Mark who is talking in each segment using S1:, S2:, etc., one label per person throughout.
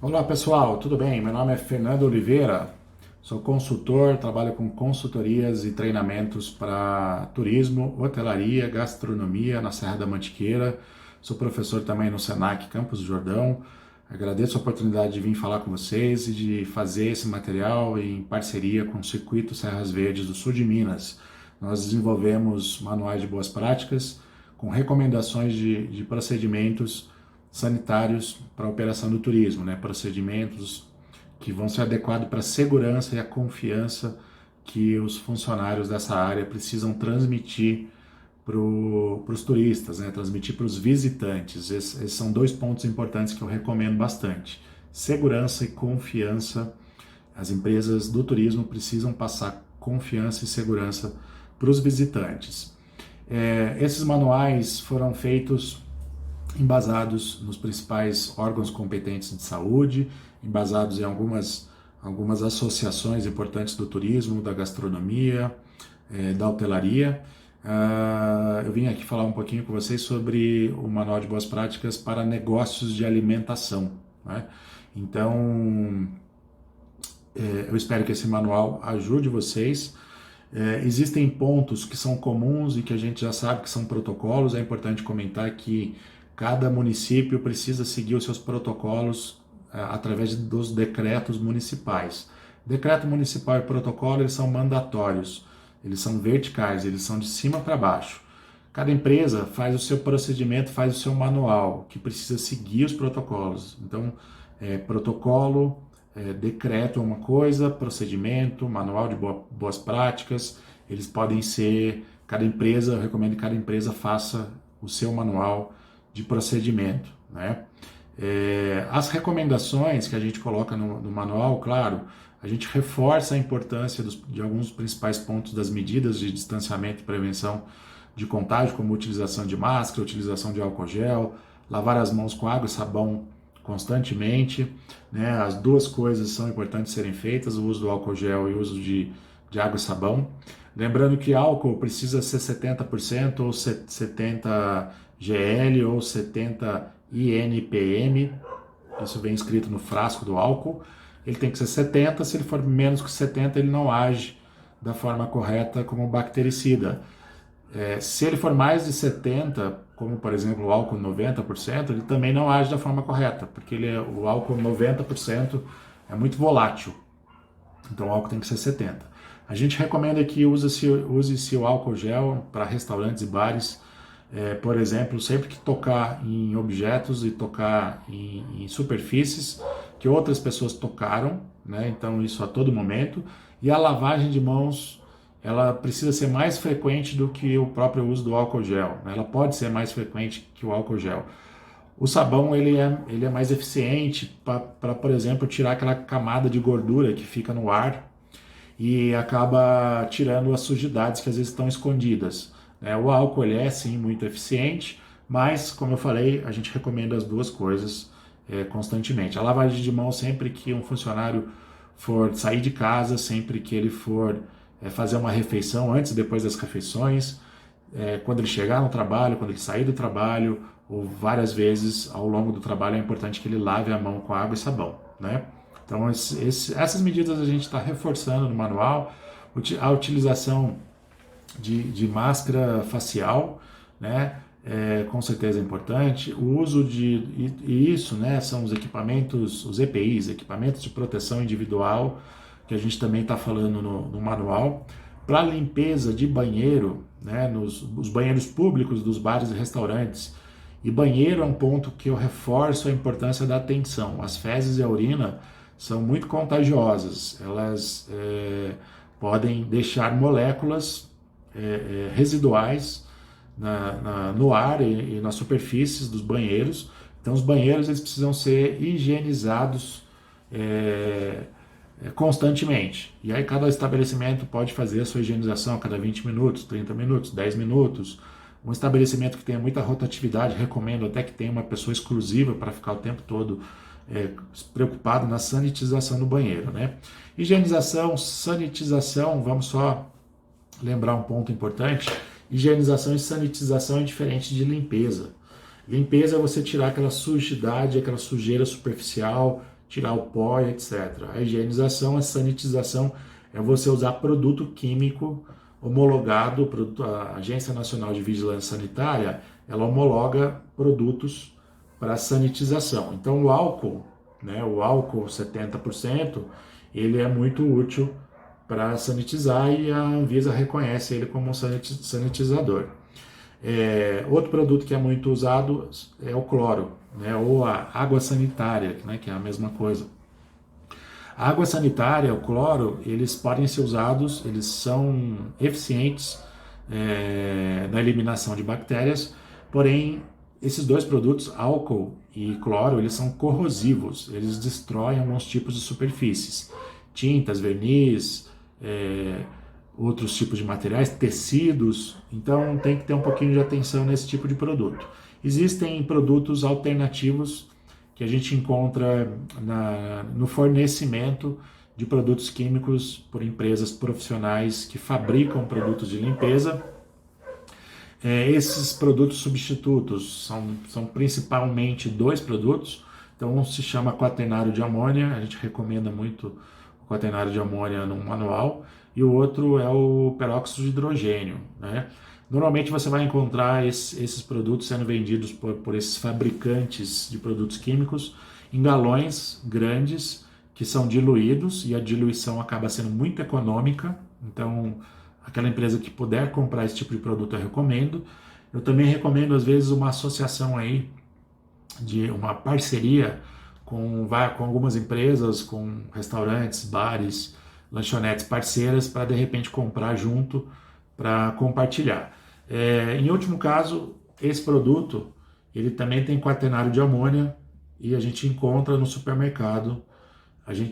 S1: Olá pessoal, tudo bem? Meu nome é Fernando Oliveira, sou consultor, trabalho com consultorias e treinamentos para turismo, hotelaria, gastronomia na Serra da Mantiqueira. Sou professor também no Senac Campos do Jordão. Agradeço a oportunidade de vir falar com vocês e de fazer esse material em parceria com o Circuito Serras Verdes do Sul de Minas. Nós desenvolvemos manuais de boas práticas com recomendações de procedimentos sanitários para a operação do turismo, né? Procedimentos que vão ser adequados para a segurança e a confiança que os funcionários dessa área precisam transmitir para os turistas, né? Transmitir para os visitantes. Esses são dois pontos importantes que eu recomendo bastante. Segurança e confiança. As empresas do turismo precisam passar confiança e segurança para os visitantes. Esses manuais foram feitos embasados nos principais órgãos competentes de saúde, embasados em algumas associações importantes do turismo, da gastronomia, da hotelaria. Eu vim aqui falar um pouquinho com vocês sobre o Manual de Boas Práticas para Negócios de Alimentação, né? Então, eu espero que esse manual ajude vocês. Existem pontos que são comuns e que a gente já sabe que são protocolos. É importante comentar que cada município precisa seguir os seus protocolos através dos decretos municipais. Decreto municipal e protocolo, eles são mandatórios, eles são verticais, eles são de cima para baixo. Cada empresa faz o seu procedimento, faz o seu manual, que precisa seguir os protocolos. Então, protocolo, decreto é uma coisa, procedimento, manual de boas práticas, eles podem ser, cada empresa, eu recomendo que cada empresa faça o seu manual de procedimento, né? As recomendações que a gente coloca no manual, claro, a gente reforça a importância de alguns principais pontos das medidas de distanciamento e prevenção de contágio, como utilização de máscara, utilização de álcool gel, lavar as mãos com água e sabão constantemente, né? As duas coisas são importantes serem feitas, o uso do álcool gel e o uso de água e sabão. Lembrando que álcool precisa ser 70% ou 70 GL ou 70 INPM, isso vem escrito no frasco do álcool. Ele tem que ser 70, se ele for menos que 70, ele não age da forma correta como bactericida. Se ele for mais de 70, como por exemplo o álcool 90%, ele também não age da forma correta, porque o álcool 90% é muito volátil. Então o álcool tem que ser 70. A gente recomenda que use-se o álcool gel para restaurantes e bares, por exemplo, sempre que tocar em objetos e tocar em superfícies que outras pessoas tocaram, né? Então isso a todo momento. E a lavagem de mãos, ela precisa ser mais frequente do que o próprio uso do álcool gel, né? Ela pode ser mais frequente que o álcool gel. O sabão ele é mais eficiente para, por exemplo, tirar aquela camada de gordura que fica no ar e acaba tirando as sujidades que às vezes estão escondidas, né? O álcool ele é sim muito eficiente, mas como eu falei, a gente recomenda as duas coisas constantemente. A lavagem de mão sempre que um funcionário for sair de casa, sempre que ele for fazer uma refeição, antes e depois das refeições, quando ele chegar no trabalho, quando ele sair do trabalho, ou várias vezes ao longo do trabalho, é importante que ele lave a mão com água e sabão, né? Então, essas medidas a gente está reforçando no manual. A utilização de máscara facial, né? Com certeza é importante. O uso e isso, né? São os equipamentos, os EPIs, equipamentos de proteção individual, que a gente também está falando no manual. Para limpeza de banheiro, né? Os banheiros públicos dos bares e restaurantes. E banheiro é um ponto que eu reforço a importância da atenção. As fezes e a urina são muito contagiosas, elas podem deixar moléculas residuais no ar e nas superfícies dos banheiros. Então os banheiros eles precisam ser higienizados constantemente. E aí cada estabelecimento pode fazer a sua higienização a cada 20 minutos, 30 minutos, 10 minutos. Um estabelecimento que tenha muita rotatividade, recomendo até que tenha uma pessoa exclusiva para ficar o tempo todo preocupado na sanitização do banheiro, né? Higienização, sanitização, vamos só lembrar um ponto importante. Higienização e sanitização é diferente de limpeza. Limpeza é você tirar aquela sujidade, aquela sujeira superficial tirar o pó, etc. A higienização, a sanitização é você usar produto químico homologado, a Agência Nacional de Vigilância Sanitária, ela homologa produtos para sanitização. Então o álcool, né, o álcool 70%, ele é muito útil para sanitizar e a Anvisa reconhece ele como um sanitizador. Outro produto que é muito usado é o cloro, né, ou a água sanitária, né, que é a mesma coisa. A água sanitária, o cloro, eles podem ser usados, eles são eficientes na eliminação de bactérias, porém, esses dois produtos, álcool e cloro, eles são corrosivos, eles destroem alguns tipos de superfícies, tintas, verniz, outros tipos de materiais, tecidos, então tem que ter um pouquinho de atenção nesse tipo de produto. Existem produtos alternativos que a gente encontra no fornecimento de produtos químicos por empresas profissionais que fabricam produtos de limpeza. Esses produtos substitutos são principalmente dois produtos. Então, um se chama quaternário de amônia, a gente recomenda muito o quaternário de amônia no manual, e o outro é o peróxido de hidrogênio, né? Normalmente você vai encontrar esses produtos sendo vendidos por esses fabricantes de produtos químicos em galões grandes que são diluídos e a diluição acaba sendo muito econômica. Então, aquela empresa que puder comprar esse tipo de produto eu recomendo. Eu também recomendo às vezes uma associação aí, de uma parceria com algumas empresas, com restaurantes, bares, lanchonetes parceiras para de repente comprar junto para compartilhar. Em último caso, esse produto ele também tem quaternário de amônia e a gente encontra no supermercado.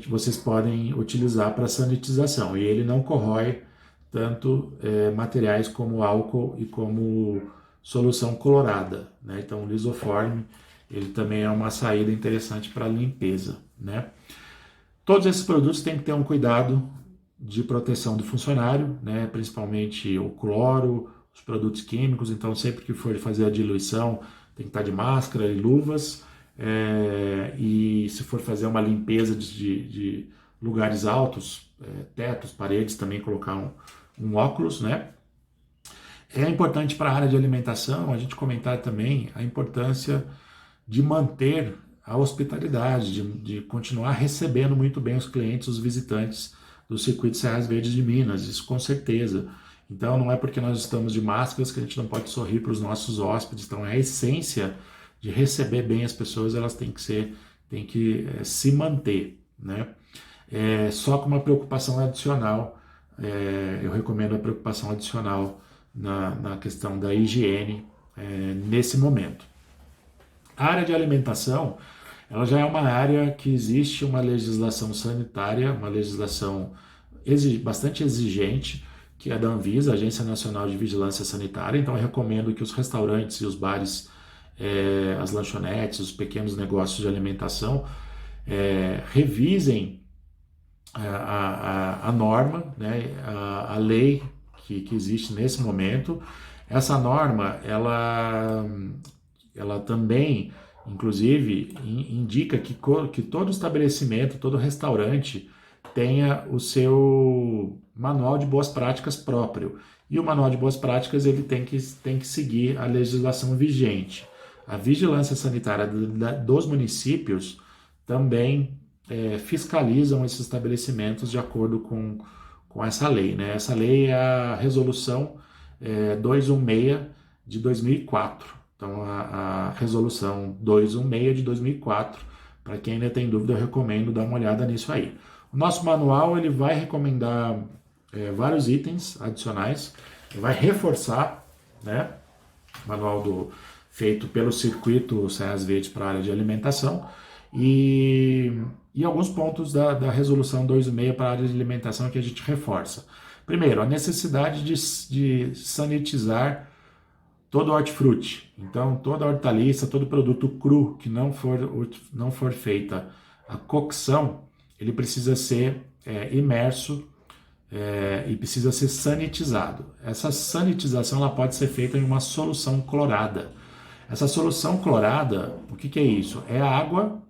S1: Vocês podem utilizar para sanitização e ele não corrói tanto materiais como álcool e como solução colorada, né? Então o lisoforme ele também é uma saída interessante para limpeza, né? Todos esses produtos têm que ter um cuidado de proteção do funcionário, né? Principalmente o cloro, os produtos químicos. Então, sempre que for fazer a diluição, tem que estar de máscara e luvas. E se for fazer uma limpeza de lugares altos, tetos, paredes, também colocar um óculos, né? É importante para a área de alimentação a gente comentar também a importância de manter a hospitalidade, de continuar recebendo muito bem os clientes, os visitantes do Circuito Serras Verdes de Minas, isso com certeza. Então não é porque nós estamos de máscaras que a gente não pode sorrir para os nossos hóspedes. Então a essência de receber bem as pessoas, elas têm que se manter, né? Só com uma preocupação adicional, eu recomendo a preocupação adicional na questão da higiene nesse momento. A área de alimentação, ela já é uma área que existe uma legislação sanitária, uma legislação bastante exigente, que é da Anvisa, Agência Nacional de Vigilância Sanitária. Então eu recomendo que os restaurantes e os bares, as lanchonetes, os pequenos negócios de alimentação, revisem a norma, né, a lei que existe nesse momento. Essa norma, ela também, inclusive, indica que todo estabelecimento, todo restaurante tenha o seu manual de boas práticas próprio. E o manual de boas práticas ele tem que seguir a legislação vigente. A vigilância sanitária dos municípios também fiscalizam esses estabelecimentos de acordo com essa lei, né? Essa lei é a resolução 216 de 2004. Então, a resolução 216 de 2004, para quem ainda tem dúvida, eu recomendo dar uma olhada nisso aí. O nosso manual ele vai recomendar vários itens adicionais, vai reforçar, né, manual feito pelo Circuito Serras Verdes para a área de alimentação e alguns pontos da resolução 216 para a área de alimentação que a gente reforça. Primeiro, a necessidade de sanitizar todo hortifruti. Então, toda hortaliça, todo produto cru que não for feita a cocção, ele precisa ser imerso e precisa ser sanitizado. Essa sanitização ela pode ser feita em uma solução clorada. Essa solução clorada, o que é isso? É água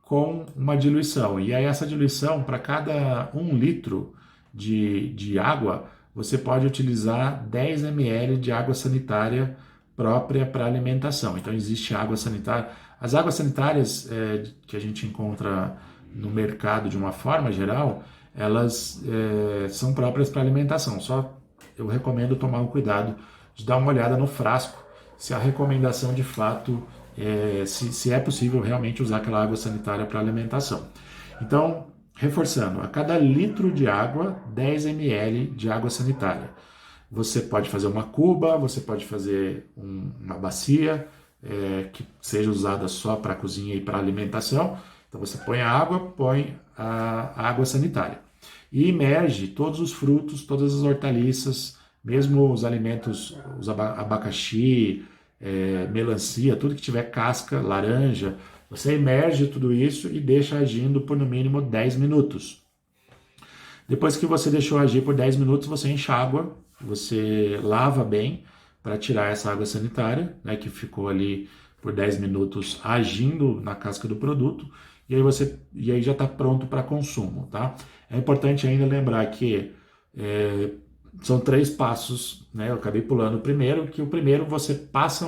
S1: com uma diluição. E aí essa diluição, para cada 1 litro de água, você pode utilizar 10 ml de água sanitária própria para alimentação. Então existe água sanitária. As águas sanitárias que a gente encontra no mercado de uma forma geral, elas são próprias para alimentação. Só eu recomendo tomar um cuidado de dar uma olhada no frasco, se a recomendação de fato se é possível realmente usar aquela água sanitária para alimentação. Então, reforçando, a cada litro de água, 10 ml de água sanitária. Você pode fazer uma cuba, você pode fazer uma bacia que seja usada só para a cozinha e para alimentação. Então você põe a água, põe a água sanitária. E imerge todos os frutos, todas as hortaliças, mesmo os alimentos, os abacaxi, melancia, tudo que tiver casca, laranja, você imerge tudo isso e deixa agindo por no mínimo 10 minutos. Depois que você deixou agir por 10 minutos, você enxágua, você lava bem para tirar essa água sanitária, né, que ficou ali por 10 minutos agindo na casca do produto, e aí já está pronto para consumo, tá? É importante ainda lembrar que são 3 passos, né? Eu acabei pulando o primeiro, que o primeiro você faz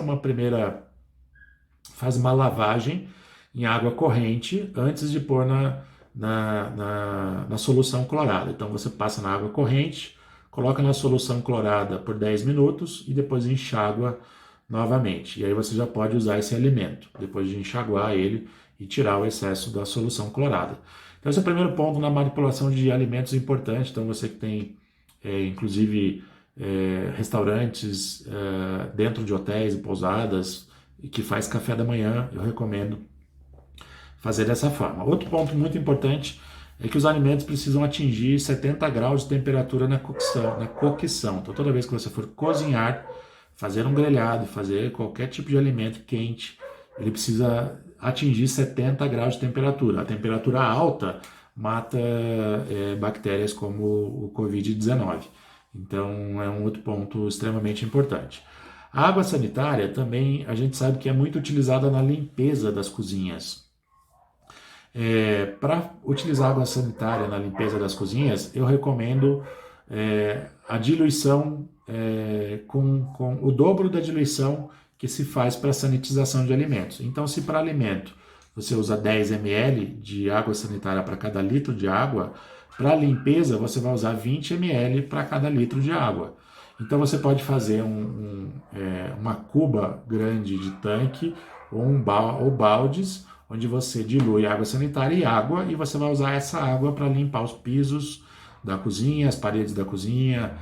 S1: uma lavagem em água corrente antes de pôr na solução clorada. Então você passa na água corrente, coloca na solução clorada por 10 minutos e depois enxágua novamente. E aí você já pode usar esse alimento, depois de enxaguar ele e tirar o excesso da solução clorada. Então esse é o primeiro ponto na manipulação de alimentos importante. Então você que tem inclusive restaurantes dentro de hotéis e pousadas e que faz café da manhã, eu recomendo fazer dessa forma. Outro ponto muito importante é que os alimentos precisam atingir 70 graus de temperatura na cocção. Então toda vez que você for cozinhar, fazer um grelhado, fazer qualquer tipo de alimento quente, ele precisa atingir 70 graus de temperatura. A temperatura alta mata bactérias como o Covid-19. Então é um outro ponto extremamente importante. A água sanitária também a gente sabe que é muito utilizada na limpeza das cozinhas. Para utilizar água sanitária na limpeza das cozinhas, eu recomendo a diluição com o dobro da diluição que se faz para sanitização de alimentos. Então, se para alimento você usa 10 ml de água sanitária para cada litro de água, para limpeza você vai usar 20 ml para cada litro de água. Então você pode fazer uma cuba grande de tanque ou baldes, onde você dilui água sanitária e água, e você vai usar essa água para limpar os pisos da cozinha, as paredes da cozinha,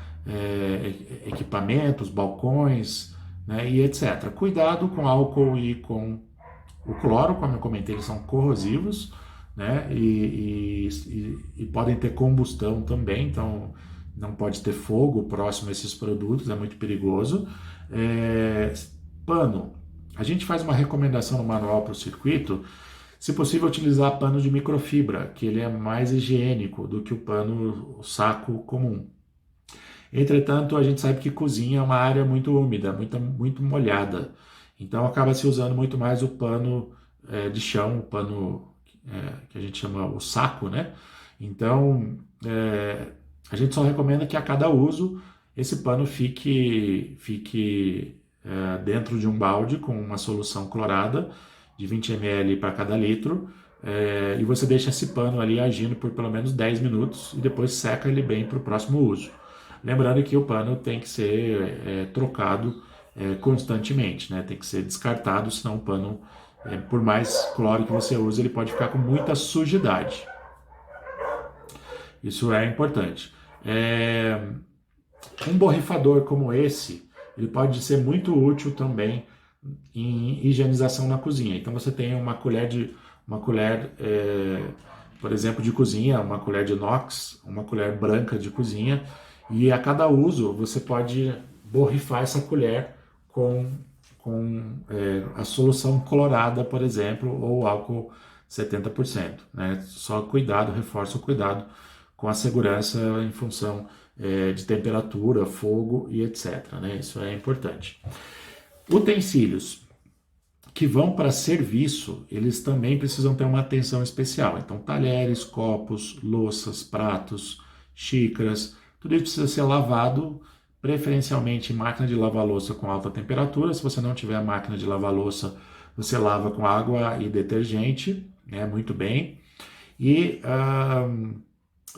S1: equipamentos, balcões, né, e etc. Cuidado com álcool e com o cloro, como eu comentei, eles são corrosivos, né, e podem ter combustão também, então não pode ter fogo próximo a esses produtos, é muito perigoso. Pano. A gente faz uma recomendação no manual para o circuito, se possível utilizar pano de microfibra, que ele é mais higiênico do que o saco comum. Entretanto, a gente sabe que cozinha é uma área muito úmida, muito molhada. Então acaba se usando muito mais o pano de chão, o pano que a gente chama o saco, né? Então a gente só recomenda que a cada uso esse pano fique dentro de um balde com uma solução clorada de 20 ml para cada litro, e você deixa esse pano ali agindo por pelo menos 10 minutos e depois seca ele bem para o próximo uso. Lembrando que o pano tem que ser trocado constantemente, né? Tem que ser descartado, senão o pano, por mais cloro que você use, ele pode ficar com muita sujidade. Isso é importante. Um borrifador como esse, ele pode ser muito útil também em higienização na cozinha. Então você tem uma colher, por exemplo, de cozinha, uma colher de inox, uma colher branca de cozinha, e a cada uso você pode borrifar essa colher com a solução clorada, por exemplo, ou álcool 70%. Né? Só cuidado, reforça o cuidado com a segurança em função de temperatura, fogo e etc. Né? Isso é importante. Utensílios. que vão para serviço, eles também precisam ter uma atenção especial. Então, talheres, copos, louças, pratos, xícaras, tudo isso precisa ser lavado, preferencialmente em máquina de lavar louça com alta temperatura. Se você não tiver a máquina de lavar louça, você lava com água e detergente, né, muito bem. E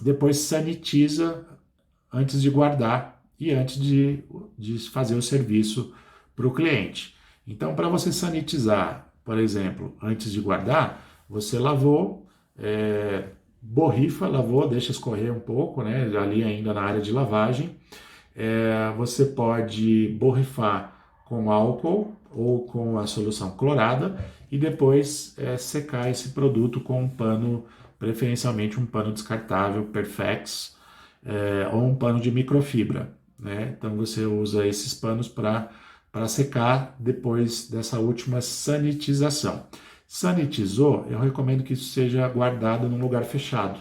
S1: depois sanitiza antes de guardar e antes de fazer o serviço para o cliente. Então, para você sanitizar, por exemplo, antes de guardar, você lavou, borrifa, lavou, deixa escorrer um pouco, né, ali ainda na área de lavagem. Você pode borrifar com álcool ou com a solução clorada e depois secar esse produto com um pano, preferencialmente um pano descartável, Perfex, ou um pano de microfibra, né? Então você usa esses panos para secar depois dessa última sanitização. Sanitizou, eu recomendo que isso seja guardado num lugar fechado,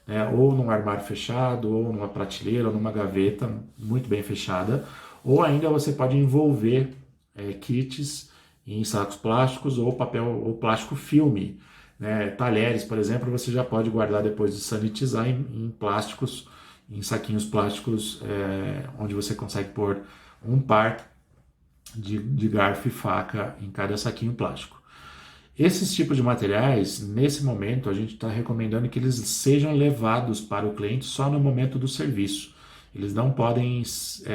S1: né? Ou num armário fechado, ou numa prateleira, ou numa gaveta muito bem fechada, ou ainda você pode envolver kits em sacos plásticos ou papel ou plástico filme, né? Talheres, por exemplo, você já pode guardar depois de sanitizar em plásticos, em saquinhos plásticos, onde você consegue pôr um par de garfo e faca em cada saquinho plástico. Esses tipos de materiais, nesse momento, a gente está recomendando que eles sejam levados para o cliente só no momento do serviço. Eles não podem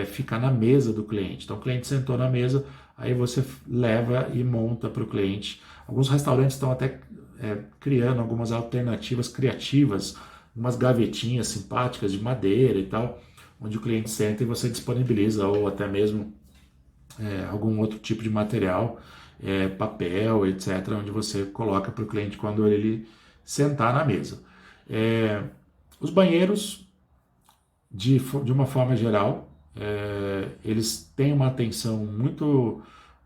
S1: ficar na mesa do cliente. Então, o cliente sentou na mesa, aí você leva e monta para o cliente. Alguns restaurantes estão até criando algumas alternativas criativas, umas gavetinhas simpáticas de madeira e tal, onde o cliente senta e você disponibiliza, ou até mesmo algum outro tipo de material, papel, etc., onde você coloca para o cliente quando ele sentar na mesa. Os banheiros, de uma forma geral, eles têm uma atenção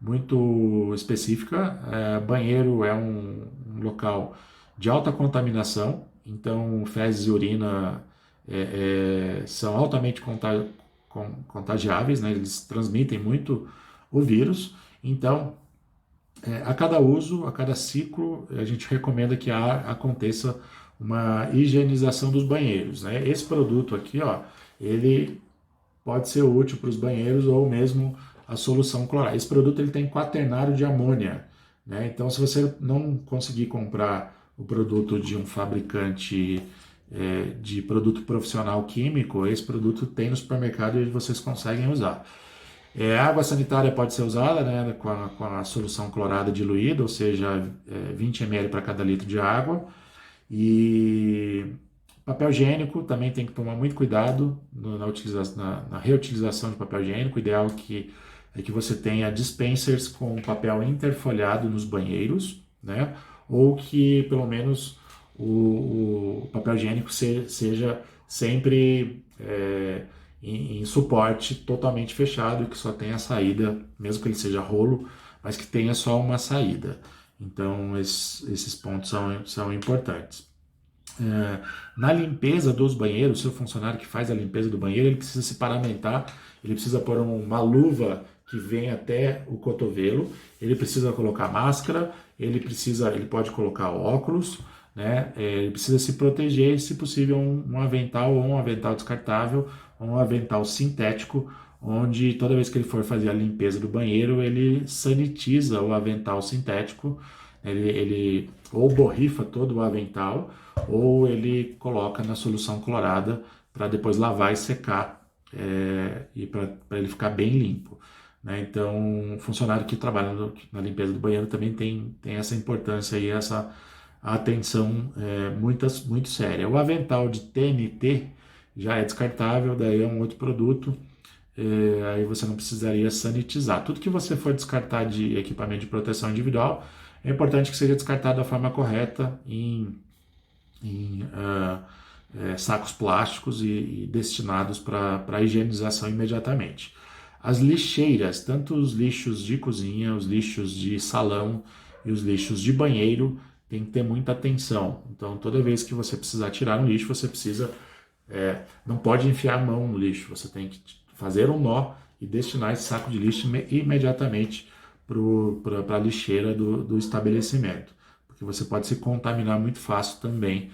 S1: muito específica. Banheiro é um local de alta contaminação, então fezes e urina são altamente contagiáveis, né? Eles transmitem muito o vírus. Então, a cada uso, a cada ciclo, a gente recomenda que aconteça uma higienização dos banheiros, né? Esse produto aqui, ó, ele pode ser útil para os banheiros ou mesmo a solução clorada. Esse produto ele tem quaternário de amônia, né? Então, se você não conseguir comprar o produto de um fabricante de produto profissional químico, esse produto tem no supermercado e vocês conseguem usar. A água sanitária pode ser usada, né, com a solução clorada diluída, ou seja, 20 ml para cada litro de água. E papel higiênico também tem que tomar muito cuidado na reutilização de papel higiênico. O ideal é que você tenha dispensers com papel interfolhado nos banheiros, né? Ou que pelo menos o papel higiênico seja sempre em suporte totalmente fechado e que só tenha saída, mesmo que ele seja rolo, mas que tenha só uma saída. Então esses pontos são importantes. Na limpeza dos banheiros, o seu funcionário que faz a limpeza do banheiro, ele precisa se paramentar, ele precisa pôr uma luva que vem até o cotovelo, ele precisa colocar máscara, ele pode colocar óculos, né? Ele precisa se proteger, se possível, um avental ou um avental descartável, ou um avental sintético, onde toda vez que ele for fazer a limpeza do banheiro, ele sanitiza o avental sintético, ele ou borrifa todo o avental, ou ele coloca na solução clorada para depois lavar e secar, e para ele ficar bem limpo, né? Então, o funcionário que trabalha na limpeza do banheiro também tem essa importância e essa atenção muito séria. O avental de TNT já é descartável, daí é um outro produto, aí você não precisaria sanitizar. Tudo que você for descartar de equipamento de proteção individual, é importante que seja descartado da forma correta em sacos plásticos e destinados para higienização imediatamente. As lixeiras, tanto os lixos de cozinha, os lixos de salão e os lixos de banheiro, tem que ter muita atenção. Então, toda vez que você precisar tirar um lixo, você não pode enfiar a mão no lixo, você tem que fazer um nó e destinar esse saco de lixo imediatamente para a lixeira do estabelecimento, porque você pode se contaminar muito fácil também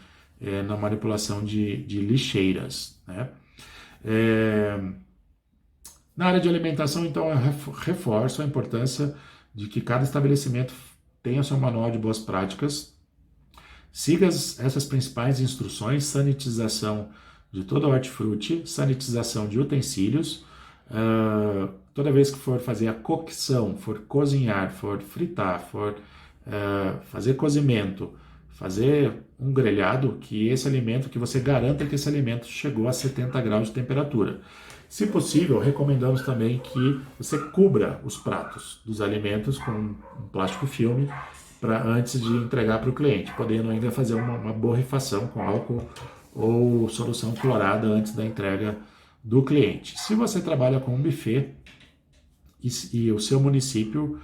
S1: na manipulação de lixeiras, né? Na área de alimentação, então, eu reforço a importância de que cada estabelecimento tenha seu manual de boas práticas, siga essas principais instruções: sanitização de todo o hortifruti, sanitização de utensílios. Toda vez que for fazer a cocção, for cozinhar, for fritar, for fazer cozimento, fazer um grelhado, que esse alimento, que você garanta que esse alimento chegou a 70 graus de temperatura. Se possível, recomendamos também que você cubra os pratos dos alimentos com um plástico filme antes de entregar para o cliente, podendo ainda fazer uma borrifação com álcool ou solução clorada antes da entrega do cliente. Se você trabalha com um buffet e o seu município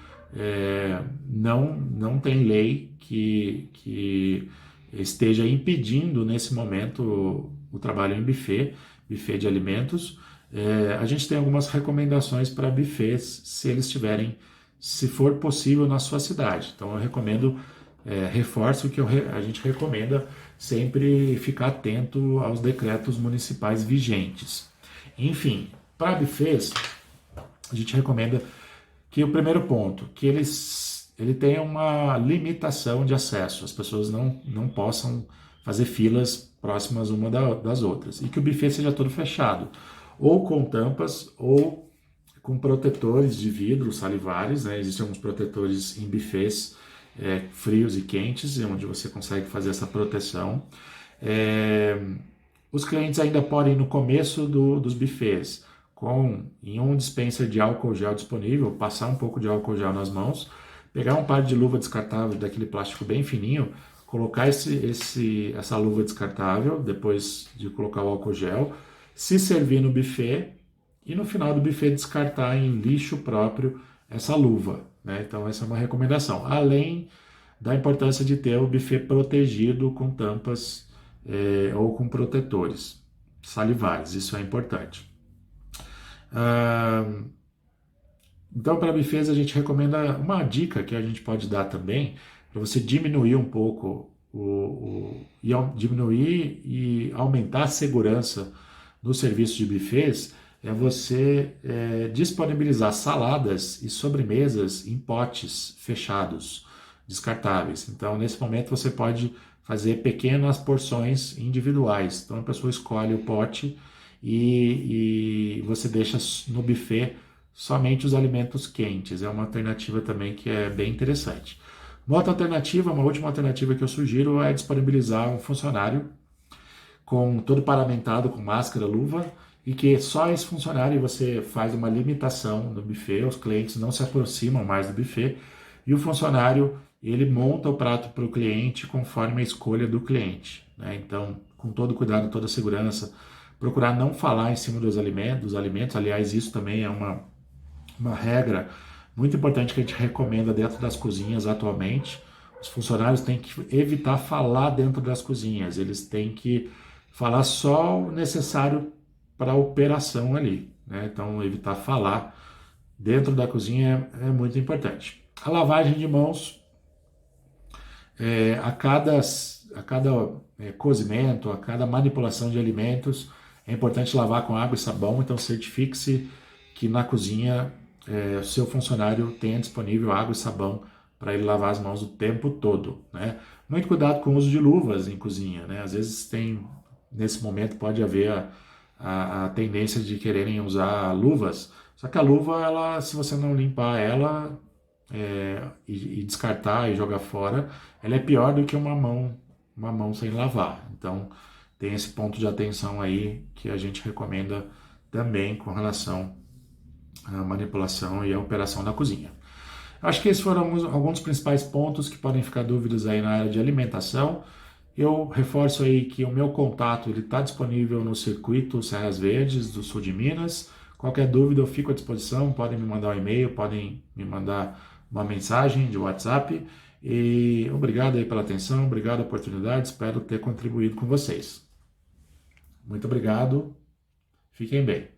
S1: não tem lei que esteja impedindo nesse momento o trabalho em buffet de alimentos, a gente tem algumas recomendações para buffets, se for possível na sua cidade. Então eu recomendo, reforço que a gente recomenda sempre ficar atento aos decretos municipais vigentes. Enfim, para buffets, a gente recomenda que o primeiro ponto, que ele tenha uma limitação de acesso, as pessoas não possam fazer filas próximas uma das outras, e que o buffet seja todo fechado, ou com tampas, ou com protetores de vidro salivares, né? Existem alguns protetores em buffets frios e quentes, onde você consegue fazer essa proteção. Os clientes ainda podem, no começo dos buffets, em um dispenser de álcool gel disponível, passar um pouco de álcool gel nas mãos, pegar um par de luva descartável daquele plástico bem fininho, colocar essa luva descartável, depois de colocar o álcool gel, se servir no buffet e no final do buffet descartar em lixo próprio essa luva, né? Então essa é uma recomendação, além da importância de ter o buffet protegido com tampas ou com protetores salivares, isso é importante. Então, para buffets, a gente recomenda uma dica que a gente pode dar também, para você diminuir um pouco, diminuir e aumentar a segurança no serviço de buffets, é você disponibilizar saladas e sobremesas em potes fechados, descartáveis. Então, nesse momento, você pode fazer pequenas porções individuais. Então, a pessoa escolhe o pote e você deixa no buffet somente os alimentos quentes. É uma alternativa também que é bem interessante. Uma última alternativa que eu sugiro é disponibilizar um funcionário todo paramentado com máscara, luva, e que só esse funcionário você faz uma limitação no buffet, os clientes não se aproximam mais do buffet, e o funcionário ele monta o prato para o cliente conforme a escolha do cliente, né? Então, com todo cuidado, toda segurança, procurar não falar em cima dos alimentos. Aliás, isso também é uma regra muito importante que a gente recomenda dentro das cozinhas atualmente. Os funcionários têm que evitar falar dentro das cozinhas, eles têm que falar só o necessário para a operação ali, né? Então, evitar falar dentro da cozinha é muito importante. A lavagem de mãos, a cada cozimento, a cada manipulação de alimentos, é importante lavar com água e sabão. Então, certifique-se que na cozinha o seu funcionário tenha disponível água e sabão para ele lavar as mãos o tempo todo, né? Muito cuidado com o uso de luvas em cozinha, né? Às vezes nesse momento pode haver a tendência de quererem usar luvas, só que a luva, se você não limpar ela e descartar e jogar fora, ela é pior do que uma mão sem lavar. Então tem esse ponto de atenção aí que a gente recomenda também com relação à manipulação e à operação da cozinha. Acho que esses foram alguns dos principais pontos que podem ficar dúvidas aí na área de alimentação. Eu reforço aí que o meu contato está disponível no circuito Serras Verdes do sul de Minas. Qualquer dúvida eu fico à disposição, podem me mandar um e-mail, podem me mandar uma mensagem de WhatsApp. E obrigado aí pela atenção, obrigado pela oportunidade, espero ter contribuído com vocês. Muito obrigado, fiquem bem.